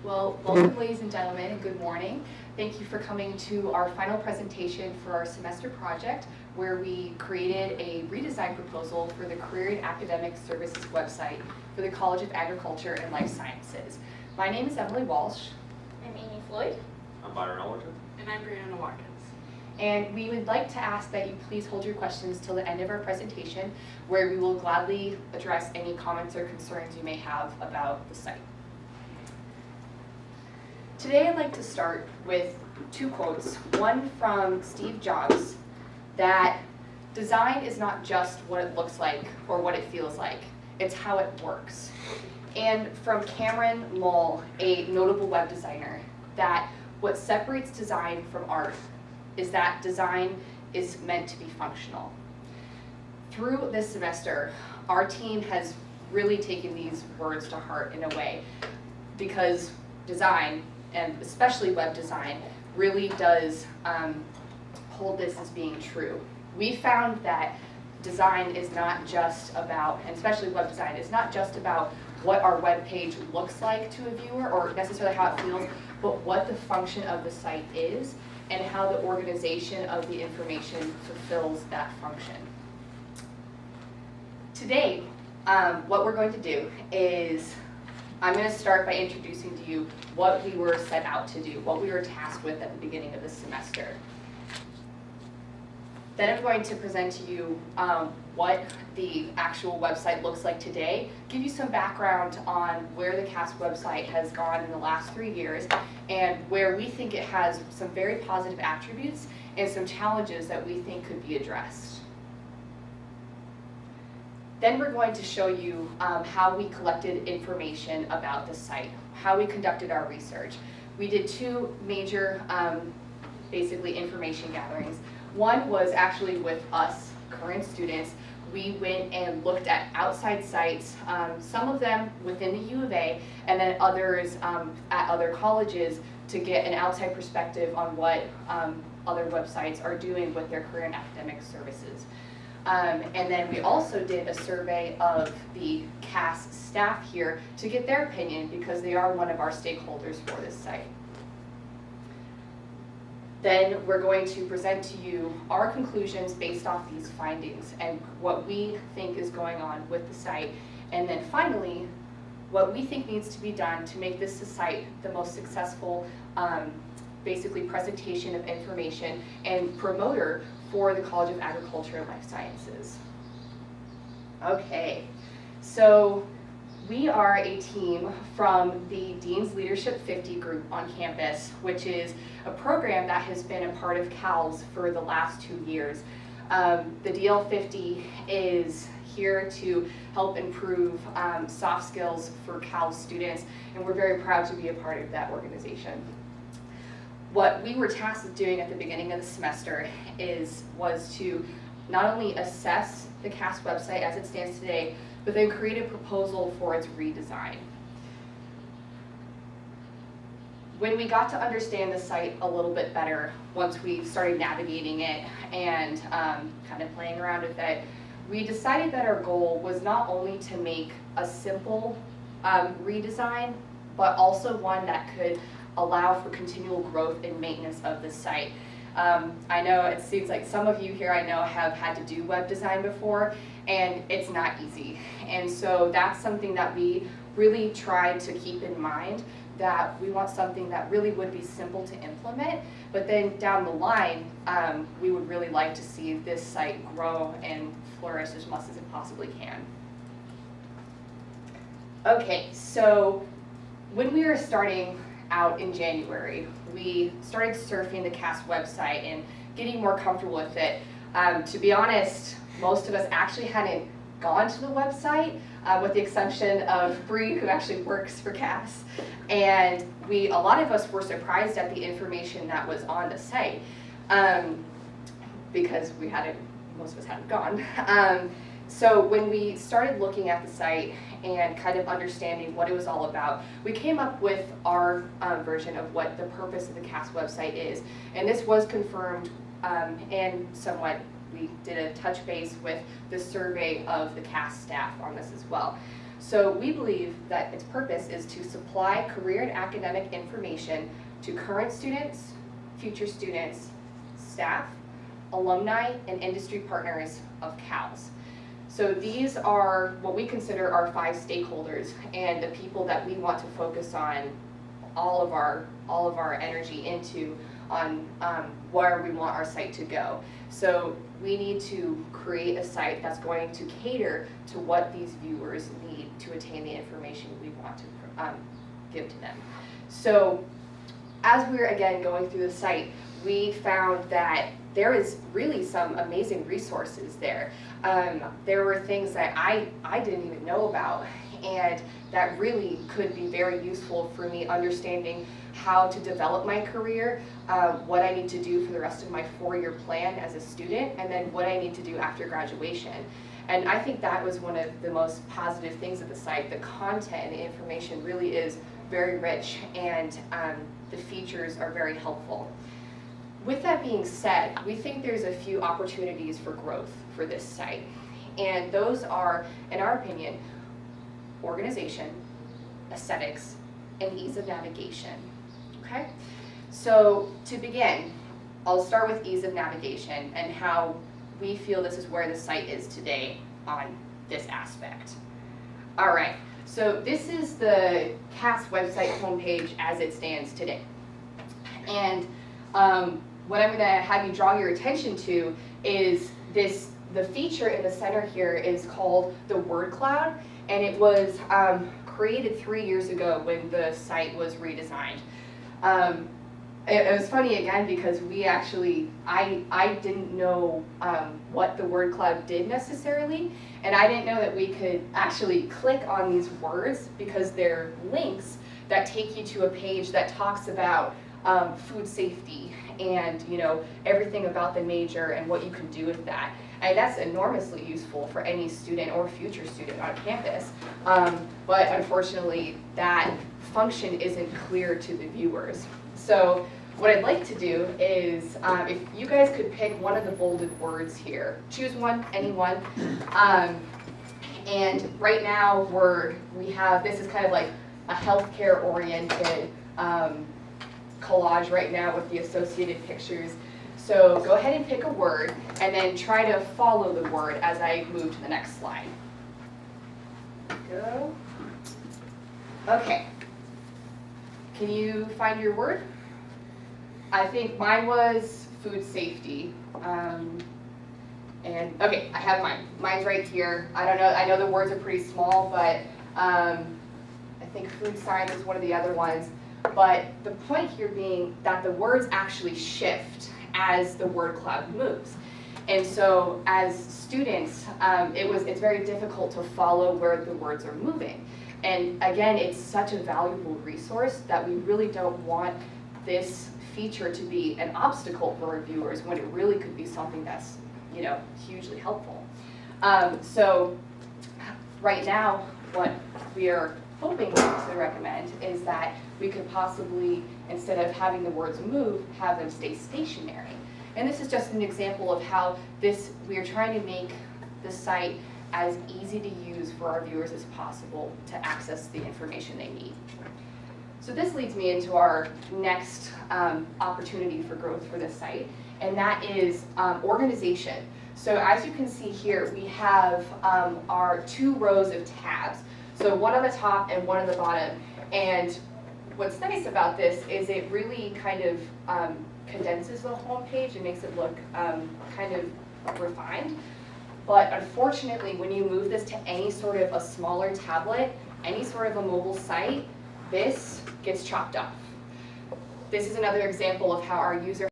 Well, welcome ladies and gentlemen, and good morning. Thank you for coming to our final presentation for our semester project, where we created a redesign proposal for the Career and Academic Services website for the College of Agriculture and Life Sciences. My name is Emily Walsh. I'm Amy Floyd. I'm Byron, Ollerton. And I'm Breanna, Watkins. And we would like to ask that you please hold your questions till the end of our presentation, where we will gladly address any comments or concerns you may have about the site. Today I'd like to start with two quotes, one from Steve Jobs, that design is not just what it looks like or what it feels like, it's how it works. And from Cameron Moll, a notable web designer, that what separates design from art is that design is meant to be functional. Through this semester, our team has really taken these words to heart in a way, because design, and especially web design, really does hold this as being true. We found that design is not just about, and especially web design, is not just about what our web page looks like to a viewer or necessarily how it feels, but what the function of the site is and how the organization of the information fulfills that function. Today, what we're going to do is I'm going to start by introducing to you what we were set out to do, what we were tasked with at the beginning of the semester. Then I'm going to present to you what the actual website looks like today, give you some background on where the CAS website has gone in the last 3 years, and where we think it has some very positive attributes and some challenges that we think could be addressed. Then we're going to show you how we collected information about the site, how we conducted our research. We did two major, basically, information gatherings. One was actually with us, current students. We went and looked at outside sites, some of them within the U of A, and then others at other colleges, to get an outside perspective on what other websites are doing with their career and academic services. And then we also did a survey of the CAS staff here to get their opinion, because they are one of our stakeholders for this site. Then we're going to present to you our conclusions based off these findings and what we think is going on with the site. And then finally, what we think needs to be done to make this site the most successful basically presentation of information and promoter for the College of Agriculture and Life Sciences. Okay, so we are a team from the Dean's Leadership 50 group on campus, which is a program that has been a part of CALS for the last 2 years. The DL50 is here to help improve soft skills for CALS students, and we're very proud to be a part of that organization. What we were tasked with doing at the beginning of the semester was to not only assess the CAS website as it stands today, but then create a proposal for its redesign. When we got to understand the site a little bit better, once we started navigating it and kind of playing around with it, we decided that our goal was not only to make a simple redesign, but also one that could allow for continual growth and maintenance of the site. I know it seems like some of you here I know have had to do web design before, and it's not easy. And so that's something that we really tried to keep in mind, that we want something that really would be simple to implement, but then down the line, we would really like to see this site grow and flourish as much as it possibly can. Okay, so when we were starting out in January, we started surfing the CAS website and getting more comfortable with it. To be honest, most of us actually hadn't gone to the website, with the exception of Bree, who actually works for CAS. And a lot of us were surprised at the information that was on the site, because most of us hadn't gone. So when we started looking at the site and kind of understanding what it was all about, we came up with our version of what the purpose of the CAS website is. And this was confirmed and somewhat, we did a touch base with the survey of the CAS staff on this as well. So we believe that its purpose is to supply career and academic information to current students, future students, staff, alumni, and industry partners of CALS. So these are what we consider our 5 stakeholders and the people that we want to focus on all of our energy into on where we want our site to go. So we need to create a site that's going to cater to what these viewers need to attain the information we want to give to them. So as we're again going through the site, we found that there is really some amazing resources there. There were things that I didn't even know about, and that really could be very useful for me understanding how to develop my career, what I need to do for the rest of my 4-year plan as a student, and then what I need to do after graduation. And I think that was one of the most positive things of the site. The content and the information really is very rich, and the features are very helpful. With that being said, we think there's a few opportunities for growth for this site. And those are, in our opinion, organization, aesthetics, and ease of navigation. Okay? So to begin, I'll start with ease of navigation and how we feel this is where the site is today on this aspect. All right, so this is the CAS website homepage as it stands today. And what I'm going to have you draw your attention to is the feature in the center here is called the word cloud, and it was created 3 years ago when the site was redesigned. It was funny again because I didn't know what the word cloud did necessarily, and I didn't know that we could actually click on these words because they're links that take you to a page that talks about food safety and everything about the major and what you can do with that. And that's enormously useful for any student or future student on campus. But unfortunately, that function isn't clear to the viewers. So what I'd like to do is, if you guys could pick one of the bolded words here, choose one, any one. And right now we have, this is kind of like a healthcare oriented collage right now with the associated pictures. So go ahead and pick a word and then try to follow the word as I move to the next slide. Go. Okay. Can you find your word? I think mine was food safety. And okay, I have mine. Mine's right here. I don't know, I know the words are pretty small, but I think food science is one of the other ones. But the point here being that the words actually shift as the word cloud moves. And so as students, it's very difficult to follow where the words are moving. And again, it's such a valuable resource that we really don't want this feature to be an obstacle for our viewers when it really could be something that's hugely helpful. So right now, what we are hoping to recommend is that we could possibly, instead of having the words move, have them stay stationary. And this is just an example of how we are trying to make the site as easy to use for our viewers as possible to access the information they need. So this leads me into our next opportunity for growth for this site, and that is organization. So as you can see here, we have our 2 rows of tabs. So one on the top and one on the bottom. And what's nice about this is it really kind of condenses the home page and makes it look kind of refined. But unfortunately, when you move this to any sort of a smaller tablet, any sort of a mobile site, this gets chopped off. This is another example of how our user